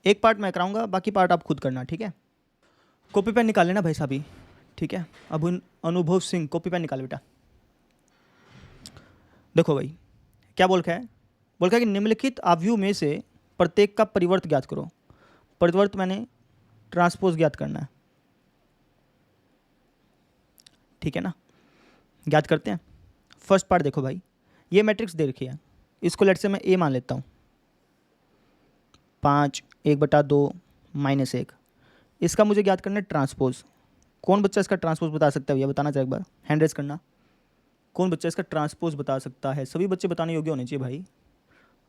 एक पार्ट मैं कराऊंगा, बाकी पार्ट आप खुद करना, ठीक है। कॉपी पेन निकाल लेना भाई साहब ही, ठीक है। अब अनुभव सिंह कॉपी पेन निकाल बेटा। देखो भाई क्या बोल है, बोल है कि निम्नलिखित आव्यूह में से प्रत्येक का परिवर्त ज्ञात करो। परिवर्त मैंने ट्रांसपोज ज्ञात करना है, ठीक है ना। ज्ञात करते हैं। फर्स्ट पार्ट देखो भाई, ये मैट्रिक्स दे रखी है, इसको लेट से मैं ए मान लेता हूँ, 5 1/2 -1। इसका मुझे ज्ञात करना है ट्रांसपोज। कौन बच्चा इसका ट्रांसपोज बता सकता है भैया, बताना चाहिए एक बार, हैंड रेज करना। कौन बच्चा इसका ट्रांसपोज बता सकता है? सभी बच्चे बताने योग्य होने चाहिए भाई।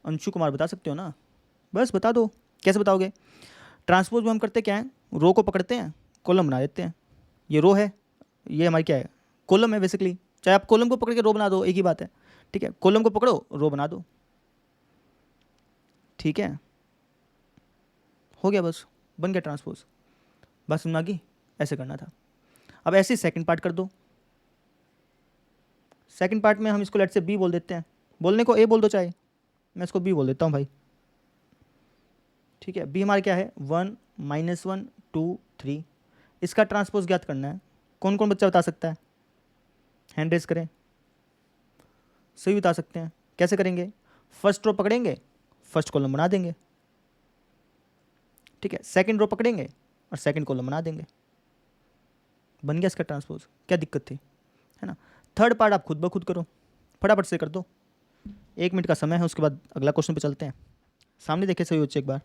अंशु कुमार बता सकते हो ना, बस बता दो। कैसे बताओगे? ट्रांसपोज में हम करते क्या है, रो को पकड़ते हैं, कॉलम बना देते हैं। ये रो है, ये हमारी क्या है, कॉलम है बेसिकली। चाहे आप कॉलम को पकड़ के रो बना दो, एक ही बात है, ठीक है। कॉलम को पकड़ो, रो बना दो, ठीक है, हो गया, बस बन गया ट्रांसपोज। बस सुनना की ऐसे करना था। अब ऐसे सेकंड पार्ट कर दो। सेकंड पार्ट में हम इसको लेट से बी बोल देते हैं, बोलने को ए बोल दो चाहे, मैं इसको बी बोल देता हूँ भाई, ठीक है। बी हमारा क्या है, 1 -1 2 3। इसका ट्रांसपोज ज्ञात करना है। कौन कौन बच्चा बता सकता है, हैंड रेज करें। सही बता सकते हैं। कैसे करेंगे, फर्स्ट रो पकड़ेंगे, फर्स्ट कॉलम बना देंगे, ठीक है। सेकंड रो पकड़ेंगे और सेकंड कॉलम बना देंगे, बन गया इसका ट्रांसपोज। क्या दिक्कत थी, है ना। थर्ड पार्ट आप खुद ब खुद करो, फटाफट से कर दो, 1 मिनट का समय है, उसके बाद अगला क्वेश्चन पे चलते हैं। सामने देखे सभी बच्चे एक बार,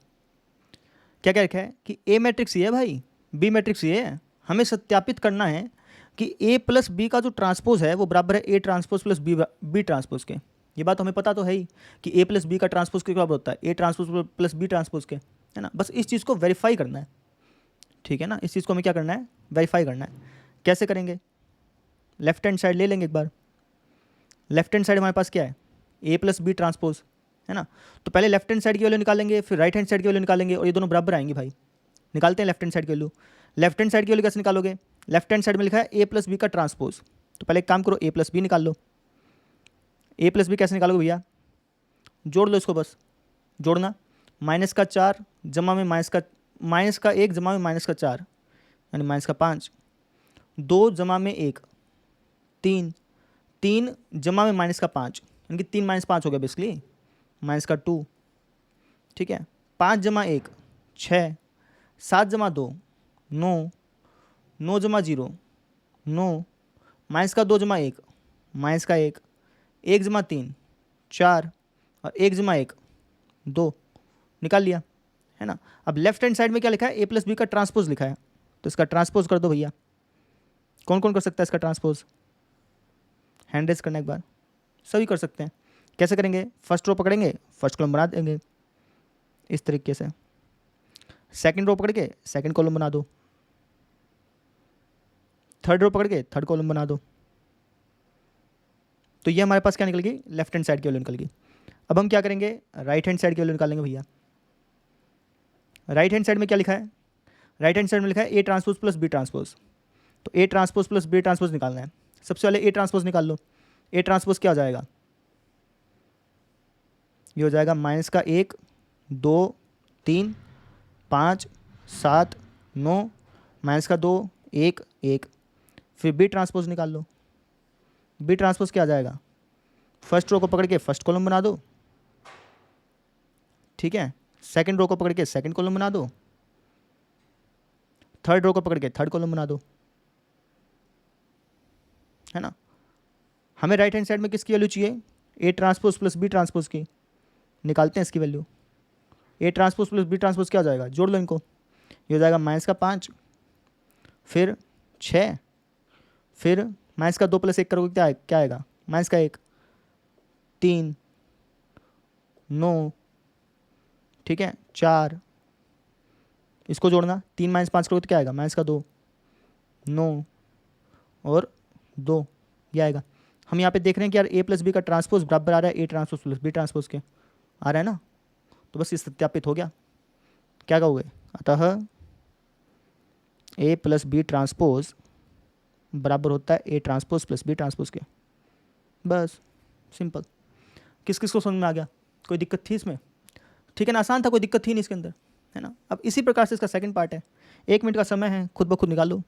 क्या क्या लिखा है कि ए मैट्रिक्स ये है भाई, बी मैट्रिक्स ये है। हमें सत्यापित करना है कि ए प्लस बी का जो ट्रांसपोज है वो बराबर है A transpose plus B transpose के। ये बात हमें पता तो है ही कि ए प्लस बी का ट्रांसपोज के बराबर होता है A transpose plus B transpose के, है ना। बस इस चीज़ को वेरीफाई करना है, ठीक है ना। इस चीज़ को हमें क्या करना है, वेरीफाई करना है। कैसे करेंगे, लेफ्ट हैंड साइड ले लेंगे एक बार। लेफ्ट हैंड साइड हमारे पास क्या है, ए प्लस बी ट्रांसपोज, है ना। तो पहले लेफ्ट हैंड साइड की वैल्यू निकालेंगे, फिर राइट हैंड साइड की वैल्यू निकालेंगे, और ये दोनों बराबर आएंगी भाई। निकालते हैं लेफ्ट हैंड साइड की वैल्यू। लेफ्ट हैंड साइड की वैल्यू कैसे निकालोगे, लेफ्ट हैंड साइड में लिखा है ए प्लस बी का ट्रांसपोज, तो पहले एक काम करो, ए प्लस बी निकाल लो। ए प्लस बी कैसे निकालोगे भैया, जोड़ लो इसको, बस जोड़ना। -4 जमा में -1 जमा में -4 यानी -5, 2 जमा में 1 3, 3 जमा में -5 यानी कि 3 -5 हो गया बेसिकली, -2, ठीक है। 5 जमा 1 6, 7 जमा 2 9, 9 जमा 0 9, -2 जमा 1 -1, 1 जमा 3 4 और 1 जमा 1 2, निकाल लिया, है ना। अब लेफ्ट हैंड साइड में क्या लिखा है, ए प्लस बी का ट्रांसपोज लिखा है, तो इसका ट्रांसपोज कर दो भैया। कौन कौन कर सकता है इसका ट्रांसपोज, हैंड रेज करना एक बार। सभी कर सकते हैं। कैसे करेंगे, फर्स्ट रो पकड़ेंगे, फर्स्ट कॉलम बना देंगे इस तरीके से। सेकंड रो पकड़ के सेकंड कॉलम बना दो, थर्ड रो पकड़ के थर्ड कॉलम बना दो। तो ये हमारे पास क्या निकल गई, लेफ्ट हैंड साइड की वैल्यू निकल गई। अब हम क्या करेंगे, राइट हैंड साइड की वैल्यू निकालेंगे भैया। राइट हैंड साइड में क्या लिखा है, राइट हैंड साइड में लिखा है A transpose plus B transpose, तो A transpose plus B transpose निकालना है। सबसे पहले ए ट्रांसपोज निकाल लो। ए ट्रांसपोज क्या हो जाएगा, ये हो जाएगा -1 2 3 5 7 9, -2 1 1। फिर बी ट्रांसपोज निकाल लो। बी ट्रांसपोज क्या आ जाएगा, फर्स्ट रो को पकड़ के फर्स्ट कॉलम बना दो, ठीक है। सेकंड रो को पकड़ के सेकंड कॉलम बना दो, थर्ड रो को पकड़ के थर्ड कॉलम बना दो, है ना। हमें राइट हैंड साइड में किसकी वैल्यू चाहिए, A transpose plus B transpose की। निकालते हैं इसकी value. A transpose plus B transpose क्या हो जाएगा, जोड़ लो इनको। ये हो जाएगा -5, फिर 6, फिर -2 + 1 करोगे क्या आएगा, -1 3 9, ठीक है 4, इसको जोड़ना, 3 - 5 करोगे तो क्या आएगा, -2 9 और 2, ये आएगा। हम यहाँ पे देख रहे हैं कि यार ए प्लस बी का ट्रांसपोज बराबर आ रहा है A transpose plus B transpose के, आ रहा है ना। तो बस ये सत्यापित हो गया। क्या कहोगे, अतः ए प्लस बी ट्रांसपोज बराबर होता है A transpose plus B transpose के। बस सिंपल। किस किस को समझ में आ गया, कोई दिक्कत थी इसमें, ठीक है ना, आसान था, कोई दिक्कत थी नहीं इसके अंदर, है ना। अब इसी प्रकार से इसका सेकंड पार्ट है, 1 मिनट का समय है, खुद ब खुद निकाल लो।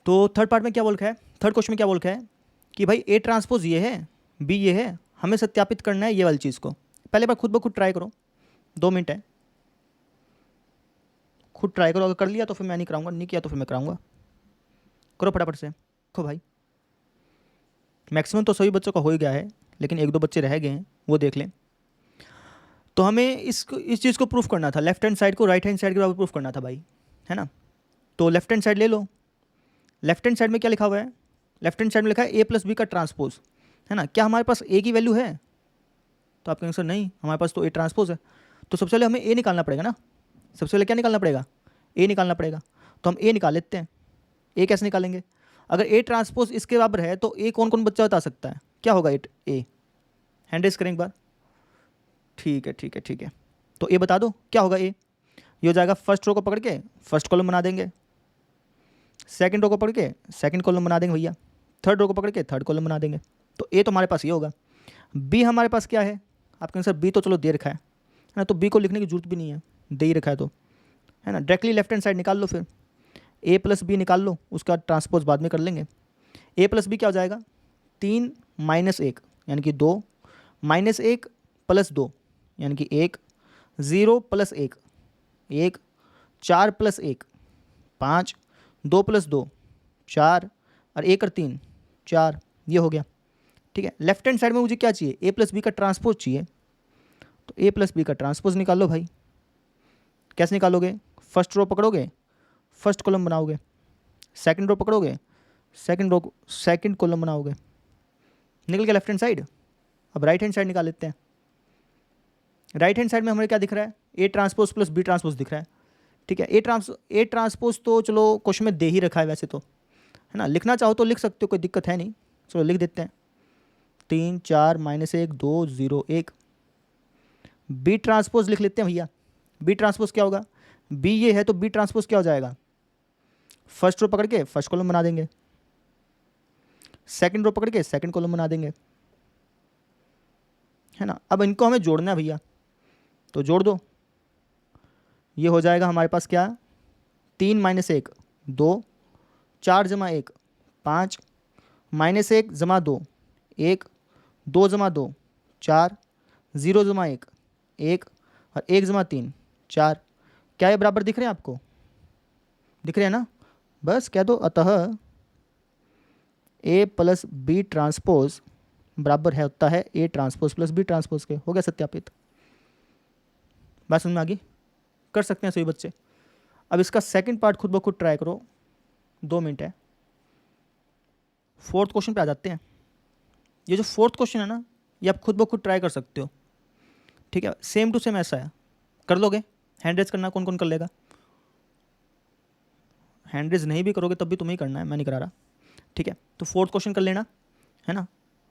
तो थर्ड पार्ट में क्या बोल रखा है, थर्ड क्वेश्चन में क्या बोल रखा है कि भाई ए ट्रांसपोज ये है, बी ये है, हमें सत्यापित करना है ये वाली चीज़ को। पहले बार खुद ब खुद ट्राई करो, 2 मिनट है, खुद ट्राई करो। अगर कर लिया तो फिर मैं नहीं कराऊंगा, नहीं किया तो फिर मैं कराऊंगा। करो फटाफट से। देखो भाई, मैक्सिमम तो सभी बच्चों का हो ही गया है, लेकिन 1-2 बच्चे रह गए हैं, वो देख लें। तो हमें इस चीज़ को प्रूफ करना था, लेफ्ट हैंड साइड को राइट हैंड साइड के बराबर प्रूफ करना था भाई, है ना। तो लेफ्ट हैंड साइड ले लो। लेफ्ट हैंड साइड में क्या लिखा हुआ है, लेफ्ट हैंड साइड में लिखा है ए प्लस बी का ट्रांसपोज, है ना। क्या हमारे पास ए की वैल्यू है, तो आप कहेंगे सर नहीं, हमारे पास तो ए ट्रांसपोज है। तो सबसे पहले हमें ए निकालना पड़ेगा ना, सबसे पहले क्या निकालना पड़ेगा, ए निकालना पड़ेगा। तो हम ए निकाल लेते हैं। ए कैसे निकालेंगे, अगर ए ट्रांसपोज इसके बराबर है तो ए कौन कौन बच्चा बता सकता है, क्या होगा ए, हैंड रेस करें एक बार। ठीक है ठीक है ठीक है, तो ए बता दो क्या होगा। ए ये हो जाएगा, फर्स्ट रो को पकड़ के फर्स्ट कॉलम बना देंगे, सेकंड रो को पकड़ के सेकंड कॉलम बना देंगे भैया, थर्ड रो को पकड़ के थर्ड कॉलम बना देंगे। तो ए तो हमारे पास ये होगा। बी हमारे पास क्या है, आप कहेंगे सर बी तो चलो दे रखा है ना, तो बी को लिखने की जरूरत भी नहीं है, दे ही रखा है तो, है ना। डायरेक्टली लेफ्ट हैंड साइड निकाल लो, फिर ए प्लस बी निकाल लो, उसका ट्रांसपोज बाद में कर लेंगे। ए प्लस बी क्या हो जाएगा, 3 माइनस 1 यानी कि 2, माइनस 1 प्लस 2 यानी कि 1, 0 प्लस 1 1, 4 प्लस 1 5, 2 प्लस 2 4, और 1 और 3 4, ये हो गया। ठीक है, लेफ्ट हैंड साइड में मुझे क्या चाहिए, ए प्लस बी का ट्रांसपोज चाहिए। तो ए प्लस बी का ट्रांसपोज निकाल लो भाई। कैसे निकालोगे, फर्स्ट रो पकड़ोगे, फर्स्ट कॉलम बनाओगे, सेकंड रो पकड़ोगे, सेकंड कॉलम बनाओगे, निकल गया लेफ्ट हैंड साइड। अब राइट हैंड साइड निकाल लेते हैं। राइट हैंड साइड में हमें क्या दिख रहा है, A transpose plus B transpose दिख रहा है। ठीक है, ए ट्रांसपोज तो चलो क्वेश्चन में दे ही रखा है वैसे तो, है ना। लिखना चाहो तो लिख सकते हो, कोई दिक्कत है नहीं, चलो लिख देते हैं। 3 4 माइनस 1 2 0 1। बी ट्रांसपोज लिख लेते हैं भैया। बी ट्रांसपोज क्या होगा, बी ये है तो बी ट्रांसपोज क्या हो जाएगा, फर्स्ट रो पकड़ के फर्स्ट कॉलम बना देंगे, सेकंड रो पकड़ के सेकंड कॉलम बना देंगे, है ना। अब इनको हमें जोड़ना है भैया, तो जोड़ दो। ये हो जाएगा हमारे पास क्या, 3 माइनस 1 2, 4 जमा 1 5, माइनस 1 जमा 2 1, 2 जमा 2 4, 0 जमा 1 1, और 1 जमा 3 4। क्या ये बराबर दिख रहे हैं आपको, दिख रहे हैं ना। बस कह दो, अतः ए प्लस बी ट्रांसपोज बराबर है होता है A transpose plus B transpose के। हो गया सत्यापित। बात समझ में आ गई, कर सकते हैं सभी बच्चे। अब इसका सेकंड पार्ट खुद ब खुद ट्राई करो, 2 मिनट है। फोर्थ क्वेश्चन पे आ जाते हैं। ये जो फोर्थ क्वेश्चन है ना, ये आप खुद ब खुद ट्राई कर सकते हो। ठीक है, सेम टू सेम ऐसा है, कर लोगे। हैंड रेज करना कौन कौन कर लेगा, हैंड रेज नहीं भी करोगे तब भी तुम्हें ही करना है, मैं नहीं करा रहा। ठीक है, तो फोर्थ क्वेश्चन कर लेना, है ना।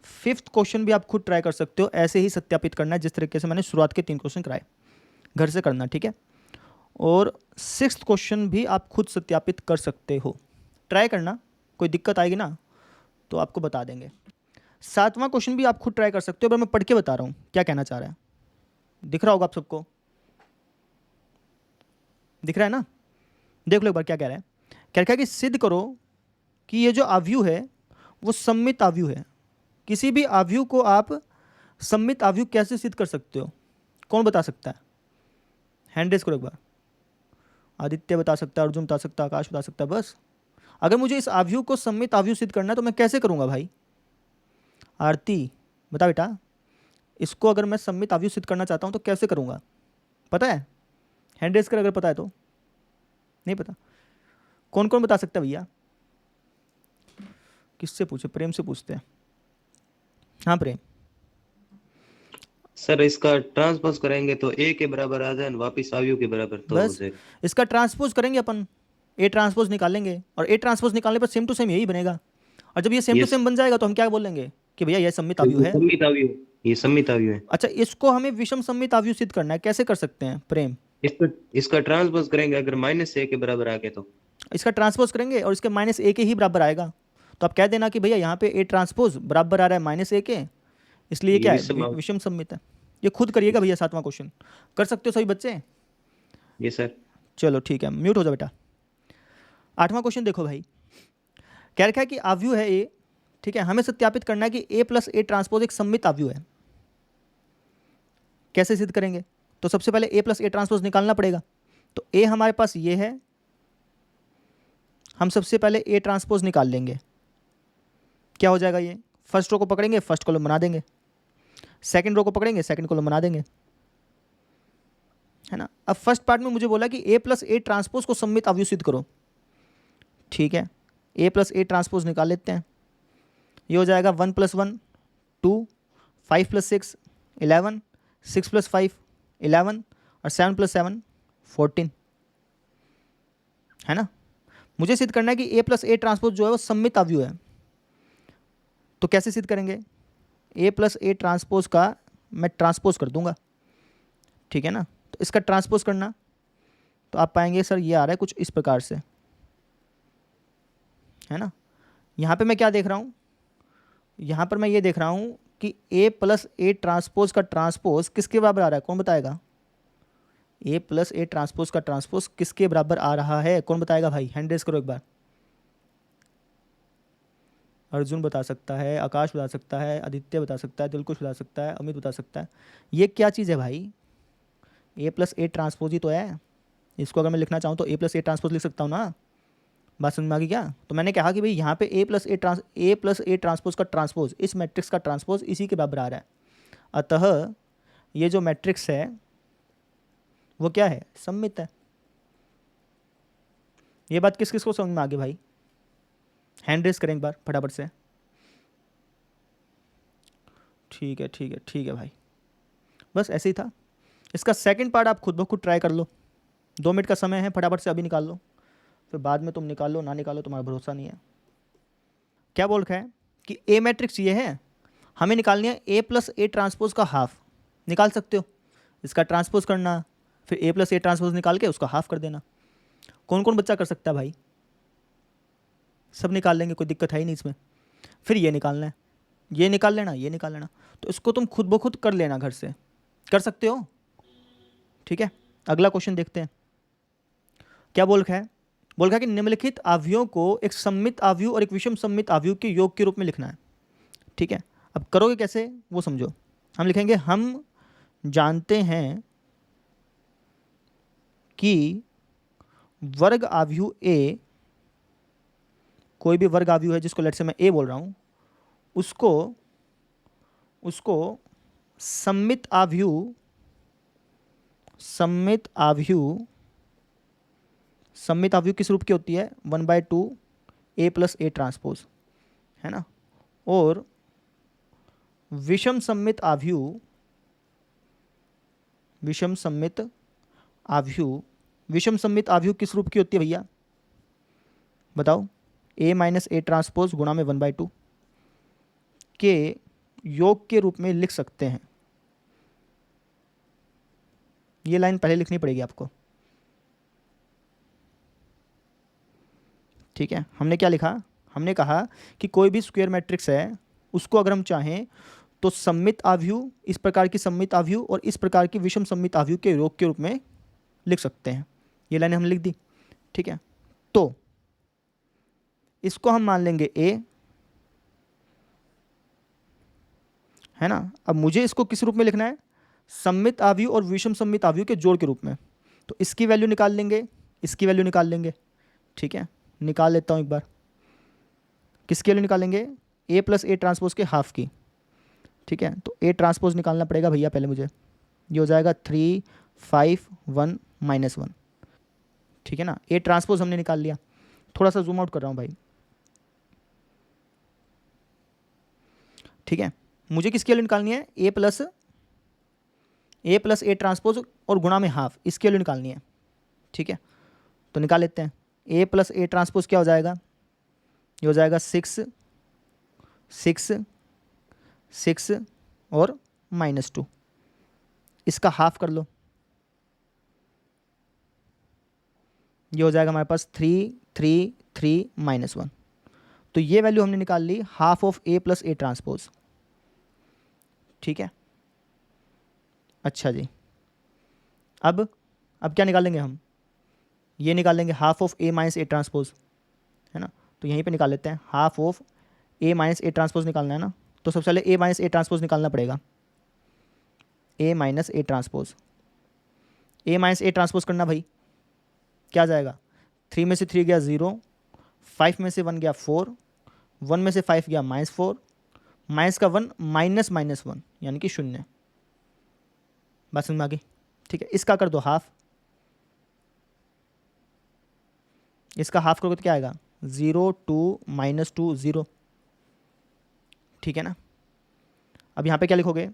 फिफ्थ क्वेश्चन भी आप खुद ट्राई कर सकते हो, ऐसे ही सत्यापित करना है जिस तरीके से मैंने शुरुआत के 3 क्वेश्चन कराए, घर से करना। ठीक है, और सिक्स्थ क्वेश्चन भी आप खुद सत्यापित कर सकते हो, ट्राई करना। कोई दिक्कत आएगी ना तो आपको बता देंगे। 7वां क्वेश्चन भी आप खुद ट्राई कर सकते हो, पर मैं पढ़ के बता रहा हूँ क्या कहना चाह रहा है। दिख रहा होगा आप सबको, दिख रहा है ना, देख लो एक बार क्या कह रहा है। कह रहा है कि सिद्ध करो कि ये जो आव्यूह है वो सममित आव्यूह है। किसी भी आव्यूह को आप सममित आव्यूह कैसे सिद्ध कर सकते हो, कौन बता सकता है, हैंड रेज करो एक बार। आदित्य बता सकता है, अर्जुन बता सकता है, आकाश बता सकता है। बस अगर मुझे इस आव्यूह को सममित आव्यूह सिद्ध करना है तो मैं कैसे करूँगा भाई। आरती बता बेटा, इसको अगर मैं सममित आव्यूह सिद्ध करना चाहता हूँ तो कैसे करूँगा, पता है, हैंड रेज कर अगर पता है तो। नहीं पता, कौन कौन बता सकता है भैया, किससे पूछे, प्रेम से पूछते हैं। हाँ प्रेम। सर इसका ट्रांसपोज करेंगे तो ए के बराबर आ जाए, वापिस आव्यूह के बराबर तो हो बस जाएगा। इसका ट्रांसपोज करेंगे अपन, ए ट्रांसपोज निकालेंगे, और ए ट्रांसपोज निकालने पर सेम टू सेम यही बनेगा। और जब ये सेम टू सेम बन जाएगा तो हम क्या बोलेंगे कि भैया ये सममित आव्यूह है। सममित आव्यूह, ये सममित आव्यूह है। अच्छा, इसको हमें विषम सममित आव्यूह सिद्ध करना है, कैसे कर सकते हैं प्रेम। इसका ट्रांसपोज करेंगे अगर माइनस ए के बराबर आ गए तो इसका ट्रांसपोज करेंगे और इसके माइनस ए के ही बराबर आएगा, तो आप कह देना कि भैया यहाँ पे ए ट्रांसपोज बराबर आ रहा है माइनस ए के, इसलिए क्या है, विषम सममित है। ये खुद करिएगा भैया, 7वां क्वेश्चन कर सकते हो सभी बच्चे? ये सर। चलो ठीक है, म्यूट हो जाओ बेटा। 8वां क्वेश्चन देखो भाई, कह रखा है कि आव्यूह है ए, ठीक है, हमें सत्यापित करना है कि ए प्लस ए ट्रांसपोज एक सममित आव्यूह है। कैसे सिद्ध करेंगे? तो सबसे पहले ए प्लस ए ट्रांसपोज निकालना पड़ेगा। तो ए हमारे पास ये है, हम सबसे पहले ए ट्रांसपोज निकाल लेंगे। क्या हो जाएगा? ये फर्स्ट रो को पकड़ेंगे, फर्स्ट कॉलम बना देंगे, सेकंड रो को पकड़ेंगे, सेकंड कॉलम बना देंगे, है ना। अब फर्स्ट पार्ट में मुझे बोला कि ए प्लस ए ट्रांसपोज को सममित आव्यूह सिद्ध करो, ठीक है। ए प्लस ए ट्रांसपोज निकाल लेते हैं। ये हो जाएगा 1 + 1 2, 5 + 6 11, 6 + 5 11 और 7 + 7 14, है ना। मुझे सिद्ध करना है कि ए प्लस ए ट्रांसपोज जो है वो सममित आव्यूह है। तो कैसे सिद्ध करेंगे? ए प्लस ए ट्रांसपोज का मैं ट्रांसपोज कर दूंगा, ठीक है ना। तो इसका ट्रांसपोज करना, तो आप पाएंगे सर ये आ रहा है कुछ इस प्रकार से, है ना। यहाँ पे मैं क्या देख रहा हूँ? यहाँ पर मैं ये देख रहा हूँ कि ए प्लस ए ट्रांसपोज का ट्रांसपोज किसके बराबर आ रहा है? कौन बताएगा? ए प्लस ए ट्रांसपोज का ट्रांसपोज किसके बराबर आ रहा है? कौन बताएगा भाई? हैंड रेस करो एक बार। अर्जुन बता सकता है, आकाश बता सकता है, आदित्य बता सकता है, दिलकुश बता सकता है, अमित बता सकता है। ये क्या चीज़ है भाई? ए प्लस ए ट्रांसपोज ही तो है। इसको अगर मैं लिखना चाहूँ तो ए प्लस ए ट्रांसपोज लिख सकता हूँ ना। बात समझ में आ गई क्या? तो मैंने कहा कि भाई यहाँ पे ए प्लस ए ट्रांसपोज का ट्रांसपोज, इस मैट्रिक्स का ट्रांसपोज इसी के बराबर आ रहा है। अतः ये जो मैट्रिक्स है वो क्या है? सममित है। ये बात किस किस को समझ में आ गई भाई? हैंड रेस करें एक बार फटाफट से। ठीक है ठीक है ठीक है भाई, बस ऐसे ही था। इसका सेकंड पार्ट आप खुद ब खुद ट्राई कर लो, 2 मिनट का समय है, फटाफट से अभी निकाल लो, फिर बाद में तुम निकालो ना निकालो तुम्हारा भरोसा नहीं है। क्या बोल रखा है कि ए मैट्रिक्स ये है, हमें निकालनी है ए प्लस ए ट्रांसपोज का हाफ। निकाल सकते हो, इसका ट्रांसपोज करना, फिर ए प्लस ए ट्रांसपोज निकाल के उसका हाफ कर देना। कौन कौन बच्चा कर सकता है भाई? सब निकाल लेंगे, कोई दिक्कत है ही नहीं इसमें। फिर ये निकालना है, ये निकाल लेना, ये निकाल लेना। तो इसको तुम खुद ब खुद कर लेना, घर से कर सकते हो, ठीक है। अगला क्वेश्चन देखते हैं क्या बोल रखा है। बोल रखा है कि निम्नलिखित आव्यूहों को एक सममित आव्यूह और एक विषम सममित आव्यूह के योग के रूप में लिखना है, ठीक है। अब करोगे कैसे वो समझो। हम लिखेंगे, हम जानते हैं कि वर्ग आव्यूह ए, कोई भी वर्ग आव्यूह है जिसको लेट से मैं ए बोल रहा हूँ, उसको सममित आव्यूह किस रूप की होती है? 1/2 ए प्लस ए ट्रांसपोज, है ना। और विषम सममित आव्यूह किस रूप की होती है भैया? बताओ। ए माइनस ए ट्रांसपोज गुणा में 1/2 के योग के रूप में लिख सकते हैं। ये लाइन पहले लिखनी पड़ेगी आपको, ठीक है। हमने क्या लिखा? हमने कहा कि कोई भी स्क्वायर मैट्रिक्स है उसको अगर हम चाहें तो सममित आव्यूह, इस प्रकार की सममित आव्यूह और इस प्रकार की विषम सममित आव्यूह के योग के रूप में लिख सकते हैं। ये लाइन हमने लिख दी, ठीक है। तो इसको हम मान लेंगे ए, है ना। अब मुझे इसको किस रूप में लिखना है? सममित आव्यूह और विषम सममित आव्यूह के जोड़ के रूप में। तो इसकी वैल्यू निकाल लेंगे, इसकी वैल्यू निकाल लेंगे, ठीक है। निकाल लेता हूँ एक बार। किसकी वैल्यू निकालेंगे? ए प्लस ए ट्रांसपोज के हाफ की, ठीक है। तो ए ट्रांसपोज निकालना पड़ेगा भैया पहले मुझे। ये हो जाएगा 3 5 1 -1, ठीक है ना। ए ट्रांसपोज हमने निकाल लिया। थोड़ा सा जूम आउट कर रहा हूँ भाई, ठीक है। मुझे किसकी वैल्यू निकालनी है? ए प्लस ए ट्रांसपोज और गुणा में हाफ, इसकी वैल्यू निकालनी है, ठीक है। तो निकाल लेते हैं। ए प्लस ए ट्रांसपोज क्या हो जाएगा? ये हो जाएगा 6 6 6 और -2। इसका हाफ कर लो, ये हो जाएगा हमारे पास 3 3 3 -1। तो ये वैल्यू हमने निकाल ली half of A plus A transpose, ठीक है। अच्छा जी, अब क्या निकालेंगे हम, ये निकालेंगे half of A minus A transpose, है ना। तो यहीं पे निकाल लेते हैं, half of A minus A transpose निकालना है ना। तो सबसे पहले ए माइनस ए ट्रांसपोज निकालना पड़ेगा, A minus A transpose. A minus A transpose करना भाई, क्या जाएगा, 3 में से 3 गया 0, 5 में से 1 गया 4, 1 में से 5 गया -4, माइनस का 1 माइनस माइनस 1 यानी कि 0। बात समझ में आ गई? ठीक है, इसका कर दो हाफ, इसका हाफ करोगे तो क्या आएगा, 0 2 -2 0। ठीक है ना। अब यहाँ पे क्या लिखोगे,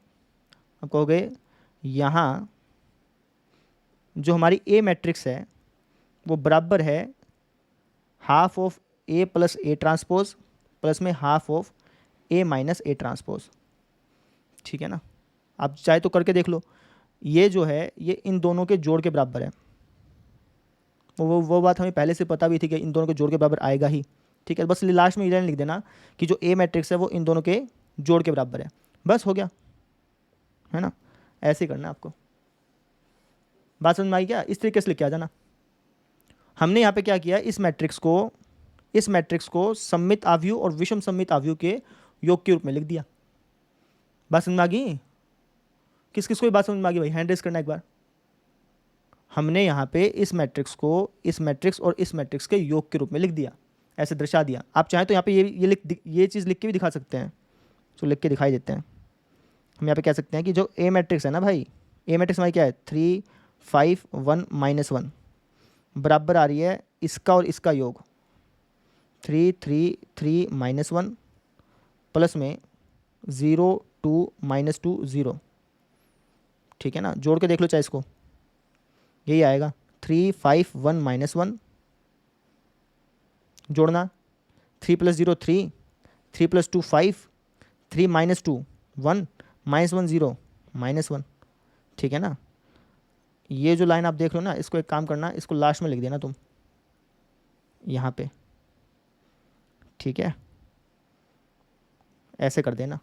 अब कहोगे यहाँ जो हमारी ए मैट्रिक्स है वो बराबर है half of A plus A transpose plus में half of A minus A transpose. ठीक है ना। आप चाहे तो करके देख लो, ये जो है ये इन दोनों के जोड़ के बराबर है। वो बात हमें पहले से पता भी थी कि इन दोनों के जोड़ के बराबर आएगा ही। ठीक है, बस लास्ट में ये लाइन लिख देना कि जो ए मैट्रिक्स है वो इन दोनों के जोड़ के बराबर है, बस हो गया, है ना। ऐसे ही करना है आपको। बात समझ में आई क्या? इस तरीके से लिख के आ जाना। हमने यहाँ पे क्या किया, इस मैट्रिक्स को सममित आव्यूह और विषम सममित आव्यूह के योग के रूप में लिख दिया। बात समझ में आ गई? किस किस को बात समझ में आ गई भाई? हैंड रेस करना एक बार। हमने यहाँ पे इस मैट्रिक्स को इस मैट्रिक्स और इस मैट्रिक्स के योग के रूप में लिख दिया, ऐसे दर्शा दिया। आप चाहें तो यहाँ पे ये चीज़ लिख के भी दिखा सकते हैं, तो लिख के दिखाई देते हैं। हम यहाँ पे कह सकते हैं कि जो ए मैट्रिक्स है ना भाई, ए मैट्रिक्स हमारी क्या है, 3 5 1 -1 बराबर आ रही है इसका और इसका योग, 3 3 3 -1 प्लस में 0 2 -2 0। ठीक है ना, जोड़ के देख लो चाहे इसको, यही आएगा 3 5 1 -1 जोड़ना, 3 + 0 3, 3 + 2 5, 3 -2 1 -1 0 -1। ठीक है ना। ये जो लाइन आप देख रहे हो ना, इसको एक काम करना, इसको लास्ट में लिख देना तुम यहाँ पे। ठीक है, ऐसे कर देना,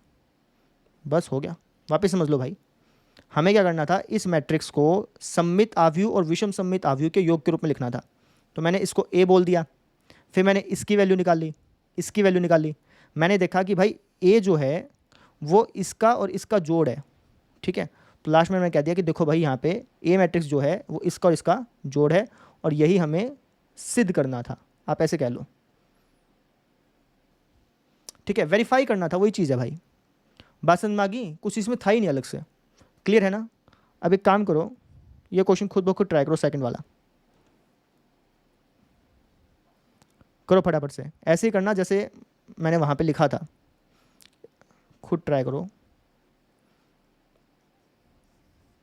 बस हो गया। वापस समझ लो भाई, हमें क्या करना था, इस मैट्रिक्स को सममित आव्यूह और विषम सममित आव्यूह के योग के रूप में लिखना था। तो मैंने इसको ए बोल दिया, फिर मैंने इसकी वैल्यू निकाल ली, इसकी वैल्यू निकाल ली। मैंने देखा कि भाई ए जो है वो इसका और इसका जोड़ है। ठीक है, तो लास्ट में मैंने कह दिया कि देखो भाई यहाँ पे ए मैट्रिक्स जो है वो इसका और इसका जोड़ है, और यही हमें सिद्ध करना था, आप ऐसे कह लो। ठीक है, वेरीफाई करना था, वही चीज़ है भाई। बात समझ में आ गई? कुछ इसमें था ही नहीं अलग से, क्लियर है ना। अब एक काम करो, ये क्वेश्चन खुद ब खुद ट्राई करो, सेकंड वाला करो फटाफट से। ऐसे ही करना जैसे मैंने वहाँ पे लिखा था, खुद ट्राई करो,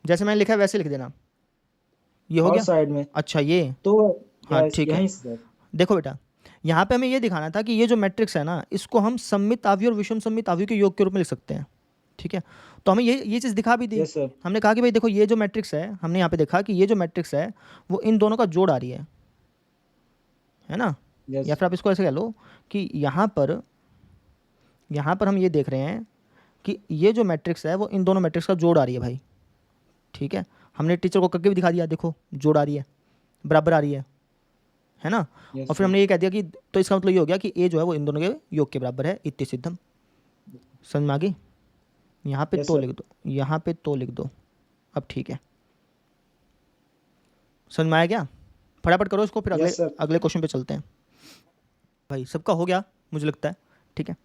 जैसे मैंने लिखा है वैसे लिख देना। ये हो और गया साइड में अच्छा, ये तो हाँ ठीक है। यहीं से देखो बेटा, यहाँ पे हमें ये दिखाना था कि ये जो मैट्रिक्स है ना, इसको हम सममित आव्यूह और विषम सममित आव्यूह के योग के रूप में लिख सकते हैं। ठीक है, तो हमें ये चीज़ दिखा भी दी। Yes sir. हमने कहा कि भाई देखो ये जो मैट्रिक्स है, हमने यहाँ पे देखा कि ये जो मैट्रिक्स है वो इन दोनों का जोड़ आ रही है ना। या फिर आप इसको ऐसे कह लो कि यहाँ पर हम ये देख रहे हैं कि ये जो मैट्रिक्स है वो इन दोनों मैट्रिक्स का जोड़ आ रही है भाई। ठीक है, हमने टीचर को करके भी दिखा दिया, देखो जोड़ आ रही है, बराबर आ रही है ना। और फिर हमने ये कह दिया कि तो इसका मतलब ये हो गया कि ए जो है वो इन दोनों के योग के बराबर है, इत्ते सिद्धम। समझ में आ गई? यहाँ पे तो लिख दो, यहाँ पे तो लिख दो। अब ठीक है, समझ में आया क्या? फटाफट करो इसको, फिर अगले क्वेश्चन पे चलते हैं। भाई सबका हो गया मुझे लगता है। ठीक है,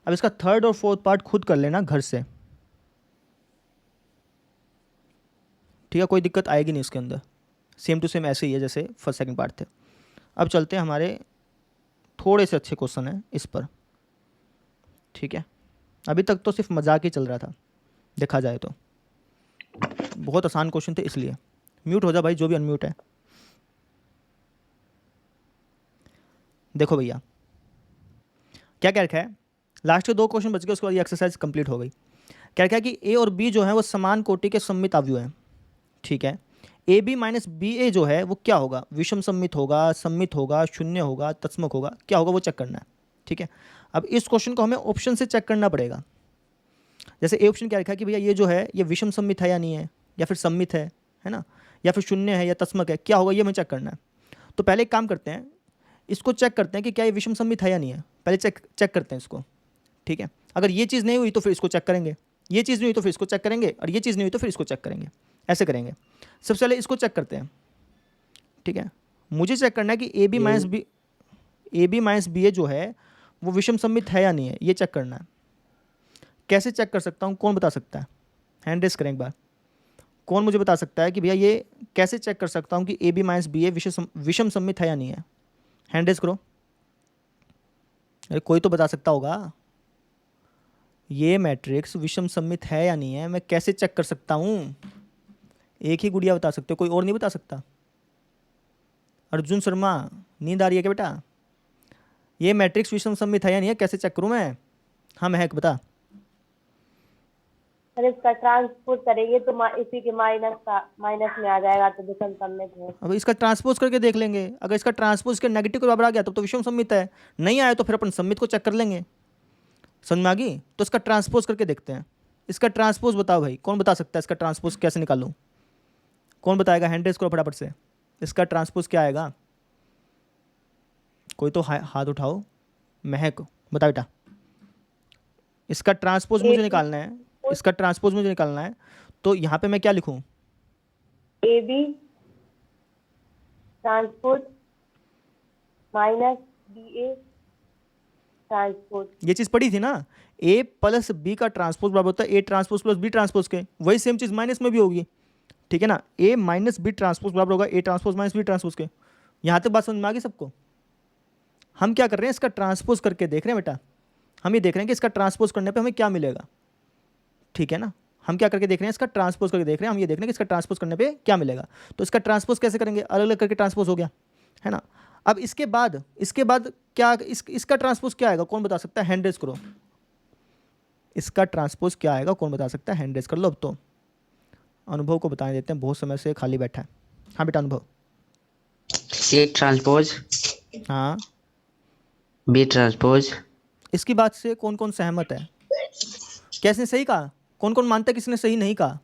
अब इसका थर्ड और फोर्थ पार्ट खुद कर लेना घर से। ठीक है, कोई दिक्कत आएगी नहीं इसके अंदर, सेम टू सेम ऐसे ही है जैसे फर्स्ट सेकंड पार्ट थे। अब चलते हैं, हमारे थोड़े से अच्छे क्वेश्चन हैं इस पर। ठीक है, अभी तक तो सिर्फ मजाक ही चल रहा था, देखा जाए तो बहुत आसान क्वेश्चन थे, इसलिए म्यूट हो जा भाई जो भी अनम्यूट है। देखो भैया क्या क्या रखा है, लास्ट के 2 क्वेश्चन बच गए, उसके बाद ये एक्सरसाइज कंप्लीट हो गई। क्या रखा है कि ए और बी जो है वो समान कोटि के सममित आव्यूह हैं। ठीक है, ए बी माइनस बी ए जो है वो क्या होगा, विषम सममित होगा, सममित होगा, शून्य होगा, तत्समक होगा, क्या होगा वो चेक करना है। ठीक है, अब इस क्वेश्चन को हमें ऑप्शन से चेक करना पड़ेगा। जैसे ए ऑप्शन क्या रखा है कि भैया ये जो है ये विषम सममित है या नहीं है, या फिर सम्मित है ना, या फिर शून्य है या तस्मक है, क्या होगा ये हमें चेक करना है। तो पहले एक काम करते हैं, इसको चेक करते हैं कि क्या ये विषम सम्मित है या नहीं है, पहले चेक करते हैं इसको, ठीक है। अगर ये चीज़ नहीं हुई तो फिर इसको चेक करेंगे, ये चीज़ नहीं हुई तो फिर इसको चेक करेंगे, और ये चीज़ नहीं हुई तो फिर इसको चेक करेंगे, ऐसे करेंगे। सबसे पहले इसको चेक करते हैं, ठीक है। मुझे चेक करना है कि ए बी माइनस बी ए जो है वो विषम सम्मित है या नहीं है, ये चेक करना है। कैसे चेक कर सकता हूँ, कौन बता सकता है? हैंड रेस करें एक बार। कौन मुझे बता सकता है कि भैया ये कैसे चेक कर सकता हूँ कि ए बी माइनस बी ए विषम सम्मित है या नहीं है? हैंड रेस करो। अरे कोई तो बता सकता होगा, ये मैट्रिक्स विषम सम्मित है या नहीं है, मैं कैसे चेक कर सकता हूँ? एक ही गुड़िया बता सकते हो, कोई और नहीं बता सकता? अर्जुन शर्मा, नींद आ रही है क्या बेटा? ये मैट्रिक्स विषम सम्मित है या नहीं है, कैसे चेक करूँ मैं? हाँ महक बता। सर इसका ट्रांसपोज करेंगे तो इसी के माइनस में आ जाएगा, तो विषम सम्मित है। अब इसका ट्रांसपोज करके देख लेंगे, अगर इसका ट्रांसपोज के नेगेटिव के बराबर आ गया तो विषम सम्मित है, नहीं आया तो फिर अपन सम्मित को चेक कर लेंगे। समझ में आ गई? तो इसका ट्रांसपोज करके देखते हैं। इसका ट्रांसपोज बताओ भाई, कौन बता सकता है इसका ट्रांसपोज कैसे निकालूं? कौन बताएगा? हैंड रेस करो फटाफट से। इसका ट्रांसपोज क्या आएगा? कोई तो हाथ उठाओ। महक बता बेटा। इसका ट्रांसपोज मुझे निकालना है, इसका ट्रांसपोज मुझे निकालना है, तो यहाँ पे मैं क्या लिखूं? A B transpose minus B A transpose. ये चीज़ पढ़ी थी ना, ए प्लस बी का ट्रांसपोज बराबर होता है A transpose plus B transpose के। वही सेम चीज़ माइनस में भी होगी, ठीक है ना। ए माइनस बी ट्रांसपोज बराबर होगा A transpose minus B transpose के। यहाँ तक बात समझ में आ गई सबको? हम क्या कर रहे हैं, इसका ट्रांसपोज करके देख रहे हैं बेटा। हम ये देख रहे हैं कि इसका ट्रांसपोज करने पे हमें क्या मिलेगा, ठीक है ना। हम क्या करके देख रहे हैं, इसका ट्रांसपोज करके देख रहे हैं। हम ये देख रहे हैं कि इसका ट्रांसपोज करने पे क्या मिलेगा। तो इसका ट्रांसपोज कैसे करेंगे? अलग अलग करके ट्रांसपोज हो गया, है ना। अब इसके बाद क्या इसका ट्रांसपोज क्या आएगा, कौन बता सकता है? हैंड रेस करो। इसका ट्रांसपोज क्या आएगा, कौन बता सकता है? हैंड रेस कर लो। अब तो अनुभव को बताने देते हैं, बहुत समय से खाली बैठा है। हाँ बेटा अनुभव। ए ट्रांसपोज हाँ, बी ट्रांसपोज। इसकी बात से कौन कौन सहमत है? कैसे सही कहा? कौन कौन मानता है किसने सही नहीं कहा?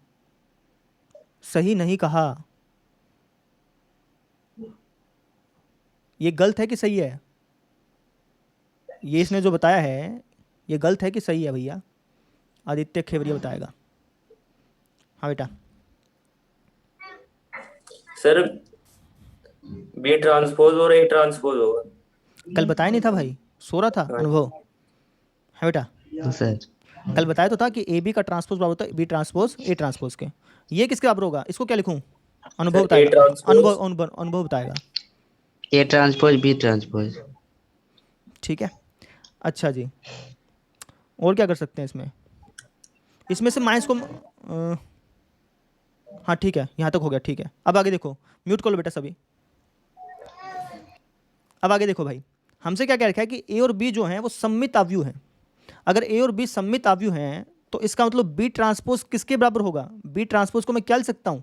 सही नहीं कहा। ये गलत है कि सही है? ये इसने जो बताया है ये गलत है कि सही है भैया? आदित्य खेवरिया बताएगा। हाँ बेटा। सर बी ट्रांसपोज और ए ट्रांसपोज होगा। कल बताया नहीं था भाई, सो रहा था अनुभव? है बेटा, सर कल बताया तो था कि ए बी का ट्रांसपोज बराबर होता है बी ट्रांसपोज ए ट्रांसपोज के। ये किसके बराबर होगा? इसको क्या लिखूं? अनुभव बताएगा। अनुभव बताएगा। A transpose B transpose. ठीक है, अच्छा जी। और क्या कर सकते हैं इसमें से माइनस को हाँ ठीक है, यहाँ तक हो गया, ठीक है। अब आगे देखो, म्यूट कर लो बेटा सभी। अब आगे देखो भाई, हमसे क्या कह रखा है कि ए और बी जो हैं वो सम्मित आव्यूह हैं। अगर ए और बी सम्मित आव्यूह हैं तो इसका मतलब बी ट्रांसपोज किसके बराबर होगा? बी ट्रांसपोज को मैं क्या लिख सकता हूँ?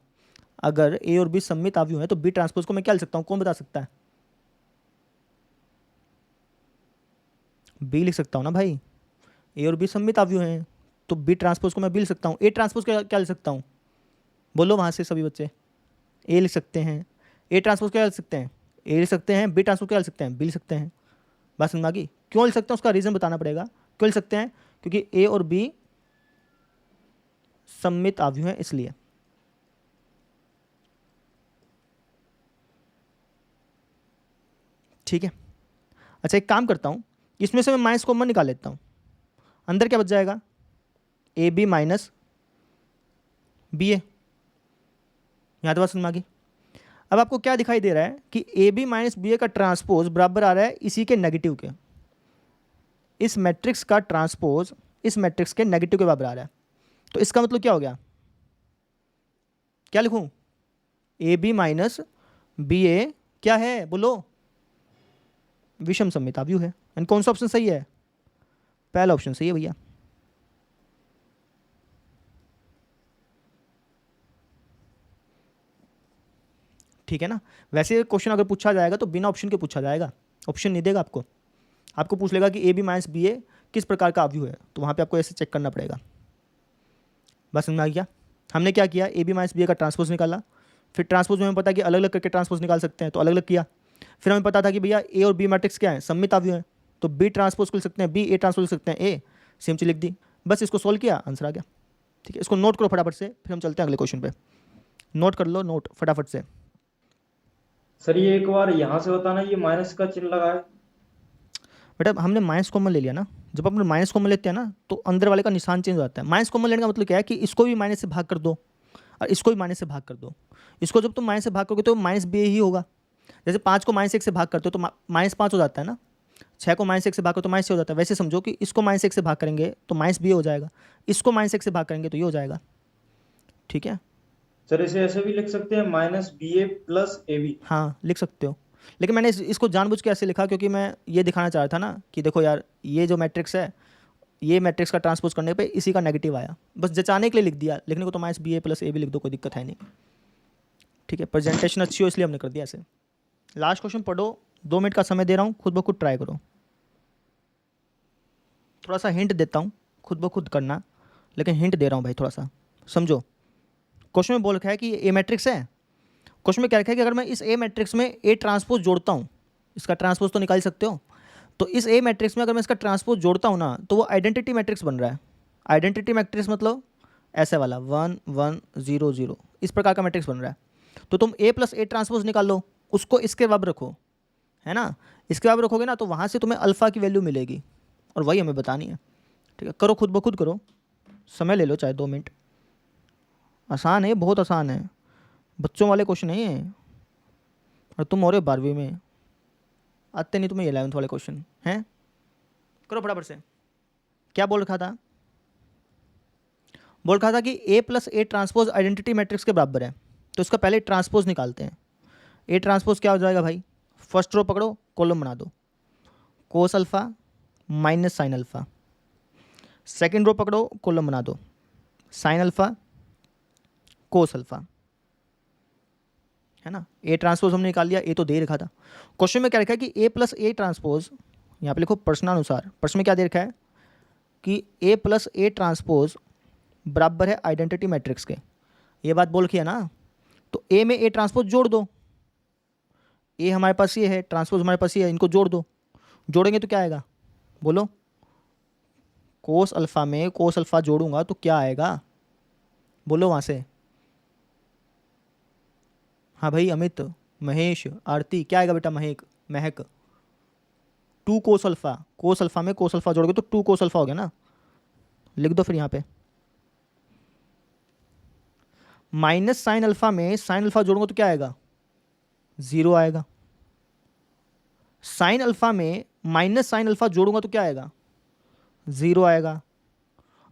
अगर ए और बी सम्मित आव्यूह हैं तो बी ट्रांसपोज को मैं क्या लिख सकता हूँ, कौन बता सकता है? बी लिख सकता हूँ ना भाई। ए और बी सम्मित आव्यूह हैं तो बी ट्रांसपोज को मैं बी लिख सकता हूँ। ए ट्रांसपोज क्या लिख सकता हूँ? बोलो वहाँ से सभी बच्चे। ए लिख सकते हैं। ए ट्रांसपोज क्या लिख सकते हैं? ए लिख सकते हैं। बी ट्रांसपोज क्या लिख सकते हैं? बी लिख सकते हैं। बात समझ में आ गई? क्यों लिख सकते हैं उसका रीज़न बताना पड़ेगा। क्यों लिख सकते हैं? क्योंकि ए और बी सम्मित आव्यूह हैं इसलिए। ठीक है, अच्छा एक काम करता हूँ, इसमें से मैं माइनस कॉमन निकाल लेता हूँ। अंदर क्या बच जाएगा? ए बी माइनस बी ए। यहाँ तो बात समझ में आ गई। अब आपको क्या दिखाई दे रहा है कि ए बी माइनस बी ए का ट्रांसपोज बराबर आ रहा है इसी के नेगेटिव के। इस मैट्रिक्स का ट्रांसपोज इस मैट्रिक्स के नेगेटिव के बराबर आ रहा है। तो इसका मतलब क्या हो गया? क्या लिखूं? ए बी माइनस बी ए क्या है बोलो? विषम सम्मित आव्यूह है। एंड कौन सा ऑप्शन सही है? पहला ऑप्शन सही है भैया। ठीक है ना। वैसे क्वेश्चन अगर पूछा जाएगा तो बिना ऑप्शन के पूछा जाएगा, ऑप्शन नहीं देगा आपको। आपको पूछ लेगा कि ए बी माइनस बी ए किस प्रकार का आव्यूह है, तो वहाँ पे आपको ऐसे चेक करना पड़ेगा। बस समझ में आ गया? हमने क्या किया, ए बी माइनस बी ए का ट्रांसपोज निकाला, फिर ट्रांसपोज में हमें पता है कि अलग अलग करके ट्रांसपोज निकाल सकते हैं, तो अलग अलग किया। फिर हमें पता था कि भैया ए और बी मैट्रिक्स क्या है, सममित अवयव है, तो बी ट्रांसपोज को लिख सकते हैं बी, ए ट्रांसपोज लिख सकते हैं ए, सेम चीज लिख दी, बस इसको सोल्व किया, आंसर आ गया। ठीक है, इसको नोट करो फटाफट से, फिर हम चलते हैं अगले क्वेश्चन पे। नोट कर लो, नोट फटाफट से। सर ये एक बार यहाँ से बताना, ये माइनस का चिन्ह लगा है। बेटा हमने माइनस कॉमन ले लिया ना, जब अपन माइनस कॉमन लेते हैं ना तो अंदर वाले का निशान चेंज हो जाता है। माइनस कॉमन लेने का मतलब क्या है कि इसको भी माइनस से भाग कर दो और इसको भी माइनस से भाग कर दो। इसको जब तुम माइनस से भाग करोगे तो माइनस बी ही होगा। जैसे 5 को -1 से भाग करते हो तो -5 हो जाता है ना, 6 को -1 से भाग करो तो -6 हो जाता है। वैसे समझो कि इसको -1 से भाग करेंगे तो -b हो जाएगा, इसको -1 से भाग करेंगे तो ये हो जाएगा। ठीक है सर इसे ऐसे भी लिख सकते हैं -ba + ab। हाँ लिख सकते हो, लेकिन मैंने इसको जानबूझ के ऐसे लिखा क्योंकि मैं ये दिखाना चाह रहा था ना कि देखो यार ये जो मैट्रिक्स है, ये मैट्रिक्स का ट्रांसपोज करने पे इसी का नेगेटिव आया, बस जचाने के लिए लिख दिया। लिखने को तो -ba + ab लिख दो, कोई दिक्कत है नहीं। ठीक है, प्रेजेंटेशन अच्छी हो इसलिए हमने कर दिया ऐसे। लास्ट क्वेश्चन पढ़ो, 2 मिनट का समय दे रहा हूँ, खुद ब खुद ट्राई करो। थोड़ा सा हिंट देता हूँ, खुद ब खुद करना, लेकिन हिंट दे रहा हूँ भाई, थोड़ा सा समझो। क्वेश्चन में बोल रखा है कि ये ए मैट्रिक्स है। क्वेश्चन में क्या रखा है कि अगर मैं इस ए मैट्रिक्स में ए ट्रांसपोज जोड़ता हूँ, इसका ट्रांसपोज तो निकाल सकते हो, तो इस ए मैट्रिक्स में अगर मैं इसका ट्रांसपोज जोड़ता हूँ ना तो वो आइडेंटिटी मैट्रिक्स बन रहा है। आइडेंटिटी मैट्रिक्स मतलब ऐसे वाला 1 1 0 0, इस प्रकार का मैट्रिक्स बन रहा है। तो तुम ए + ए ट्रांसपोज निकाल लो, उसको इसके बराबर रखो, है ना, इसके बराबर रखोगे ना तो वहाँ से तुम्हें अल्फ़ा की वैल्यू मिलेगी और वही हमें बतानी है। ठीक है, करो खुद ब खुद करो, समय ले लो चाहे 2 मिनट। आसान है, बहुत आसान है, बच्चों वाले क्वेश्चन नहीं है। और तुम और 12वीं में आते नहीं तुम्हें 11th वाले क्वेश्चन हैं। करो फटाफट से। क्या बोल रखा था, बोल रखा था कि ए + ए ट्रांसपोज आइडेंटिटी मैट्रिक्स के बराबर है, तो इसका पहले ट्रांसपोज निकालते हैं। ए ट्रांसपोज क्या हो जाएगा भाई, फर्स्ट रो पकड़ो, कॉलम बना दो, cos alpha minus sine alpha. Second row पकड़ो, कॉलम बना दो, साइन अल्फ़ा कोस अल्फ़ा, है ना। ए ट्रांसपोज हमने निकाल लिया, ए तो दे रखा था। क्वेश्चन में क्या लिखा है कि ए + ए ट्रांसपोज, यहाँ पे लिखो प्रश्नानुसार, प्रश्न में क्या दे रखा है कि ए + ए ट्रांसपोज बराबर है आइडेंटिटी मैट्रिक्स के। ये बात बोल के है ना, तो ए में ए ट्रांसपोज जोड़ दो, ए हमारे पास ये है, ट्रांसपोज हमारे पास ये है, इनको जोड़ दो। जोड़ेंगे तो क्या आएगा, बोलो। कोस अल्फ़ा में कोस अल्फ़ा जोड़ूंगा तो क्या आएगा, बोलो वहाँ से। हाँ भाई अमित, महेश, आरती, क्या आएगा बेटा, महक 2 कोस अल्फ़ा। कोस अल्फ़ा में कोस अल्फ़ा जोड़ोगे तो 2 कोस अल्फ़ा हो गया ना, लिख दो फिर यहाँ पे। माइनस साइन अल्फ़ा में साइन अल्फ़ा जोड़ूंगा तो क्या आएगा, 0 आएगा। साइन अल्फ़ा में माइनस साइन अल्फ़ा जोड़ूंगा तो क्या आएगा, 0 आएगा।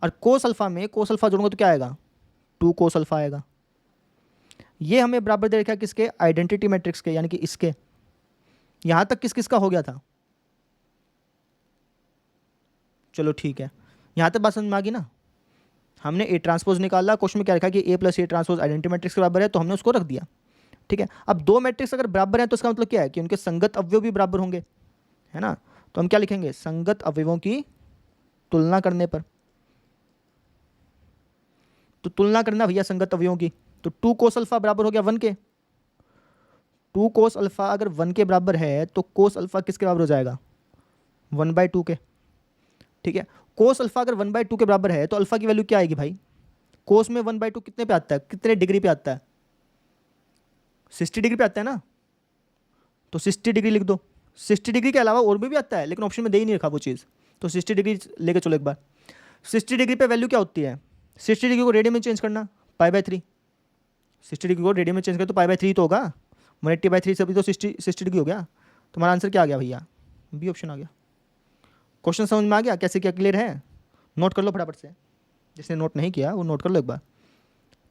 और कोस अल्फ़ा में कोस अल्फ़ा जोड़ूंगा तो क्या आएगा, 2 कोस अल्फ़ा आएगा। ये हमें बराबर दे रखा है किसके, आइडेंटिटी मैट्रिक्स के, यानी कि इसके। यहां तक किस किस का हो गया था, चलो ठीक है, यहां तक बात समझ में आ गई ना। हमने ए ट्रांसपोज निकाला, क्वेश्चन में क्या रखा है कि ए + ए ट्रांसपोज आइडेंटिटी मैट्रिक्स के बराबर है, तो हमने उसको रख दिया। ठीक है, अब 2 मैट्रिक्स अगर बराबर हैं तो इसका मतलब क्या है कि उनके संगत अवयव भी बराबर होंगे, है ना। तो हम क्या लिखेंगे, संगत अवयवों की तुलना करने पर। तो तुलना करना भैया संगत अवयवों की, तो 2 कोस अल्फ़ा बराबर हो गया 1 के। 2 कोस अल्फ़ा अगर 1 के बराबर है तो कोस अल्फ़ा किसके बराबर हो जाएगा, 1/2 के। ठीक है, कोस अल्फ़ा अगर 1/2 के बराबर है तो अल्फ़ा की वैल्यू क्या आएगी भाई, कोस में 1/2 कितने पे आता है, कितने डिग्री पे आता है, 60 डिग्री पे आता है ना, तो 60 डिग्री लिख दो। 60 डिग्री के अलावा और भी आता है, लेकिन ऑप्शन में दे ही नहीं रखा वो चीज़, तो 60 डिग्री लेके चलो एक बार। 60 डिग्री पे वैल्यू क्या होती है, 60 डिग्री को रेडियन में चेंज करना, π/3। 60 डिग्री को रेडियन में चेंज कर तो π/3 तो होगा, 180/3 से भी तो 60 डिग्री हो गया। तुम्हारा आंसर क्या आ गया भैया, बी ऑप्शन आ गया। क्वेश्चन समझ में आ गया, कैसे क्या क्लियर है, नोट कर लो फटाफट से। जिसने नोट नहीं किया वो नोट कर लो एक बार,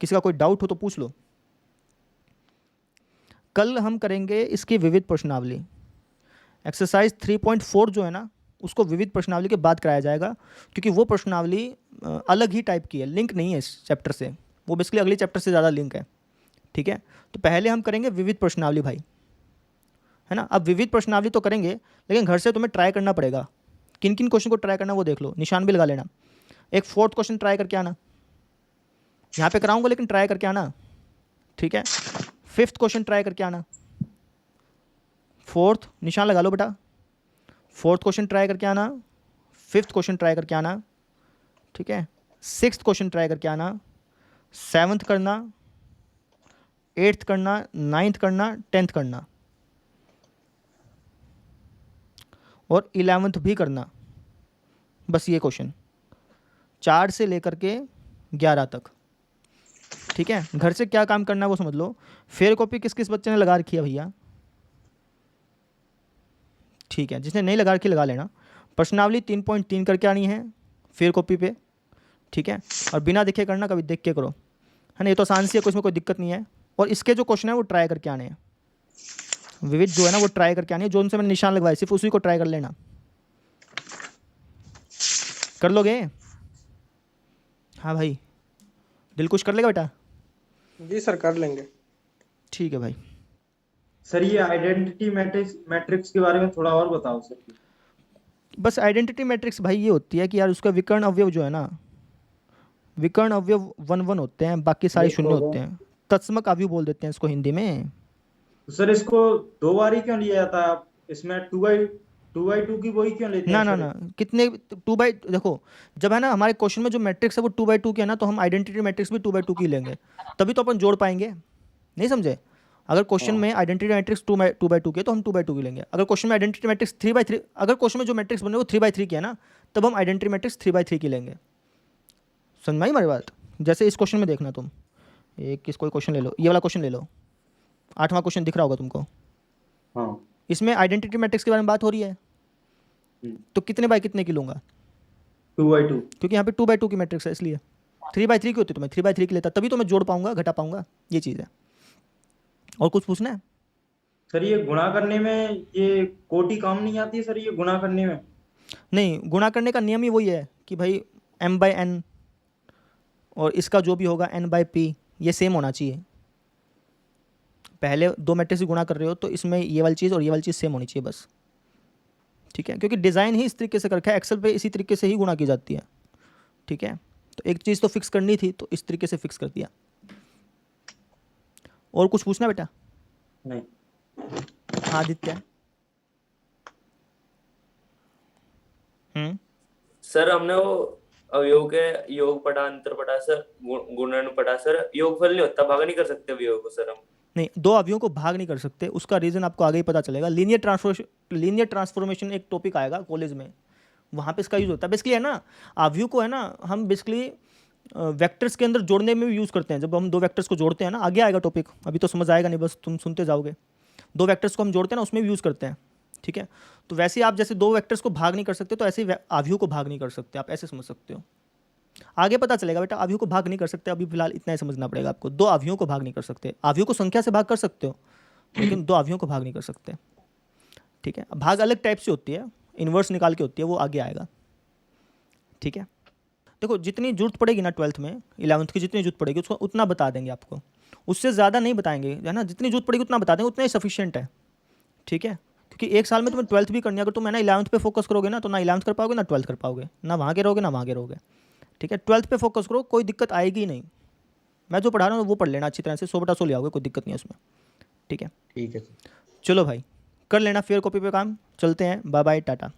किसी का कोई डाउट हो तो पूछ लो। कल हम करेंगे इसकी विविध प्रश्नावली, एक्सरसाइज 3.4 जो है ना उसको विविध प्रश्नावली के बाद कराया जाएगा, क्योंकि वो प्रश्नावली अलग ही टाइप की है, लिंक नहीं है इस चैप्टर से, वो बेसिकली अगले चैप्टर से ज़्यादा लिंक है। ठीक है, तो पहले हम करेंगे विविध प्रश्नावली भाई, है ना। अब विविध प्रश्नावली तो करेंगे, लेकिन घर से तुम्हें ट्राई करना पड़ेगा, किन किन क्वेश्चन को ट्राई करना वो देख लो, निशान भी लगा लेना। एक 4th क्वेश्चन ट्राई करके आना, यहाँ पे कराऊंगा लेकिन ट्राई करके आना, ठीक है। 5th क्वेश्चन ट्राई करके आना। 4th निशान लगा लो बेटा। 4th क्वेश्चन ट्राई करके आना। 5th क्वेश्चन ट्राई करके आना, ठीक है। 6th क्वेश्चन ट्राई करके आना। 7th करना, 8th करना, 9th करना, 10th करना और 11th भी करना। बस ये क्वेश्चन 4 से लेकर के 11 तक, ठीक है। घर से क्या काम करना है वो समझ लो। फेयर कॉपी किस किस बच्चे ने लगा रखी है भैया? ठीक है, जिसने नहीं लगा रखी लगा लेना। प्रश्नावली 3.3 करके आनी है फेयर कॉपी पे, ठीक है। और बिना देखे करना, कभी देख के करो, है ना। ये तो आसान सी है, कोई इसमें कोई दिक्कत नहीं है। और इसके जो क्वेश्चन है वो ट्राई करके आने हैं, विविध जो है ना वो ट्राई करके आने हैं। जो उनसे मैंने निशान लगवाए सिर्फ उसी को ट्राई कर लेना। कर लोगे? हाँ भाई, दिल खुश कर लेगा बेटा? जी सर कर लेंगे। ठीक है भाई। सर ये आइडेंटिटी मैट्रिक्स के बारे में थोड़ा और बताओ सर। बस आइडेंटिटी मैट्रिक्स भाई ये होती है कि यार उसका विकर्ण अवयव जो है ना, विकर्ण अवयव 1 1 होते हैं, बाकी सारे शून्य होते हैं। तत्समक अवयव बोल देते हैं इसको हिंदी में। तो सर इसको 2 बार ही क्यों लिया जाता है? आप इसमें 2/2 की वही क्यों लेते ना हैं ना सर? ना, कितने 2/, देखो जब है ना हमारे क्वेश्चन में जो मैट्रिक्स है वो 2/2 की है ना, तो हम आइडेंटिटी मैट्रिक्स भी 2/2 की लेंगे, तभी तो अपन जोड़ पाएंगे। नहीं समझे? अगर क्वेश्चन में आइडेंटिटी मैट्रिक्स 2/2 की तो हम 2/2 की लेंगे। अगर क्वेश्चन में आइडेंटिटी मैट्रिक्स 3/3, अगर क्वेश्चन में जो मैट्रिक्स बने वो 3/3 की है ना, तब हम आइडेंटिटी मैट्रिक्स 3/3 की लेंगे। समझ में आई हमारी बात? जैसे इस क्वेश्चन में देखना, तुम एक कोई क्वेश्चन ले लो, ये वाला क्वेश्चन ले लो, 8वां क्वेश्चन दिख रहा होगा तुमको। हाँ। इसमें आइडेंटिटी मैट्रिक्स के बारे में बात हो रही है, तो कितने बाय कितने की लूंगा? 2/2। क्योंकि यहाँ पे 2/2 की मैट्रिक्स है, इसलिए 3/3 की होती तो मैं 3/3 की लेता, तभी तो मैं जोड़ पाऊंगा, घटा पाऊंगा। ये चीज़ है। और कुछ पूछना है? सर ये गुणा करने में ये कोटि काम नहीं आती है सर, ये गुणा करने में? नहीं, गुणा करने का नियम ही वही है कि भाई m/n और इसका जो भी होगा n/p ये सेम होना चाहिए। पहले 2 मैट्रिक्स गुणा कर रहे हो तो इसमें ये वाली चीज़ और ये वाली चीज़ सेम होनी चाहिए बस, ठीक है। क्योंकि डिज़ाइन ही इस तरीके से कर रखा है, एक्सेल पे इसी तरीके से ही गुणा की जाती है, ठीक है। तो एक चीज़ तो फिक्स करनी थी, तो इस तरीके से फिक्स कर दिया। और कुछ पूछना बेटा? नहीं। हाँ आदित्य। सर हमने वो अवयव के योग पढ़ा, अंतर पढ़ा सर, गुणन पढ़ा सर। योगफल नहीं होता, भाग नहीं कर सकते अवयव को सर हम? नहीं, 2 अवयवों को भाग नहीं कर सकते, उसका रीज़न आपको आगे ही पता चलेगा। लीनियर ट्रांसफॉर्मेशन एक टॉपिक आएगा कॉलेज में, वहाँ पे इसका यूज़ होता है। बेसिकली है ना, अवयव को है ना हम बेसिकली वेक्टर्स के अंदर जोड़ने में भी यूज़ करते हैं। जब हम 2 वेक्टर्स को जोड़ते हैं ना, आगे आएगा टॉपिक, अभी तो समझ आएगा नहीं, बस तुम सुनते जाओगे। 2 वेक्टर्स को हम जोड़ते हैं ना, उसमें भी यूज़ करते हैं, ठीक है। तो वैसे ही आप जैसे 2 वेक्टर्स को भाग नहीं कर सकते, तो ऐसे ही अवयव को भाग नहीं कर सकते, आप ऐसे समझ सकते हो। आगे पता चलेगा बेटा, अवयव को भाग नहीं कर सकते, अभी फिलहाल इतना ही समझना पड़ेगा आपको। 2 अवयवों को भाग नहीं कर सकते, अवयव को संख्या से भाग कर सकते हो, लेकिन 2 अवयवों को भाग नहीं कर सकते, ठीक है। भाग अलग टाइप से होती है, इन्वर्स निकाल के होती है, वो आगे आएगा, ठीक है। देखो जितनी जरूरत पड़ेगी ना 12th में, 11th की जितनी जरूरत पड़ेगी उसको उतना बता देंगे आपको, उससे ज़्यादा नहीं बताएंगे, है ना। जितनी जरूरत पड़ेगी उतना बता देंगे, उतना ही सफिशिएंट है, ठीक है। क्योंकि एक साल में तुम्हें 12th भी करनी है, अगर तुम है ना 11th पे फोकस करोगे ना, तो ना 11th कर पाओगे ना 12th कर पाओगे, ना वहाँ के रहोगे ना वहाँ के रहोगे, ठीक है। 12th पे फोकस करो, कोई दिक्कत आएगी नहीं। मैं जो पढ़ा रहा हूँ वो पढ़ लेना अच्छी तरह से, 100/100 ले आओगे, कोई दिक्कत नहीं है उसमें, ठीक है। ठीक है। चलो भाई, कर लेना फेयर कॉपी पे काम। चलते हैं, बाय बाय, टाटा।